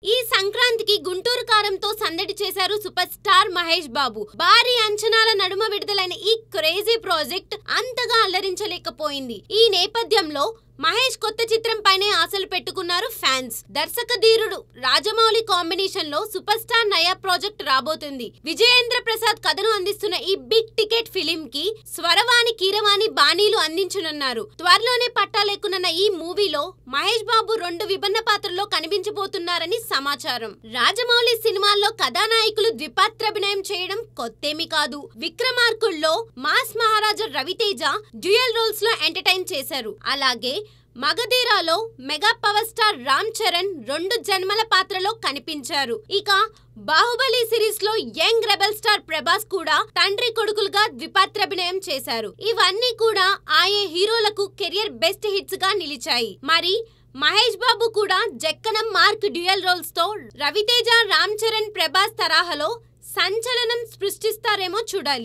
ఈ సంక్రాంతికి గుంటూరు కారంతో సందడి చేశారు సూపర్ స్టార్ మహేష్ బాబు. భారీ అంచనాల నడుమ విడుదలైన ఈ క్రేజీ ప్రాజెక్ట్ అంతగా అల్లరించలేకపోయింది. ఈ నేపథ్యంలో మహేష్ కొత్త చిత్రం పైనే ఆశలు పెట్టుకున్నారు ఫ్యాన్స్. దర్శక ధీరుడు రాజమౌళి కాంబినేషన్ లో సూపర్ స్టార్ నయా ప్రాజెక్ట్ రాబోతుంది. విజయేంద్ర ప్రసాద్ కథను అందిస్తున్న ఈ బిగ్ టికెట్ ఫిలిం కి స్వరవాణి కీరవాణి బాణీలు అందించనున్నారు. త్వరలోనే పట్టాలెక్కనున్న ఈ మూవీలో మహేష్ బాబు 2 విభిన్న పాత్రల్లో కనిపించబోతున్నారని సమాచారం. రాజమౌళి సినిమాల్లో కథానాయకులు ద్విపాత్రాభినయం చేయడం కొత్తేమీ కాదు. విక్రమార్కుల్లో mass Maharaja Raviteja dual roles లో ఎంటర్టైన్ చేశారు. అలాగే మగధీరాలో mega power star Ram Charan 2 జన్మల పాత్రలో కనిపించారు. ఇక బాహుబలి సిరీస్ లో యంగ్ రెబల్ స్టార్ ప్రభాస్ కూడా తండ్రి కొడుకులుగా ద్విపాత్రాభినయం చేశారు. ఇవన్నీ కూడా ఆయా హీరోలకు కెరియర్ బెస్ట్ హిట్స్ గా నిలిచాయి. మరి మహేష్ బాబు కూడా జక్కనం మార్క్ డ్యూయల్ రోల్స్ తో రవితేజ రామ్ చరణ్ ప్రభాస్ తరహాలో సంచలనం సృష్టిస్తారేమో చూడాలి.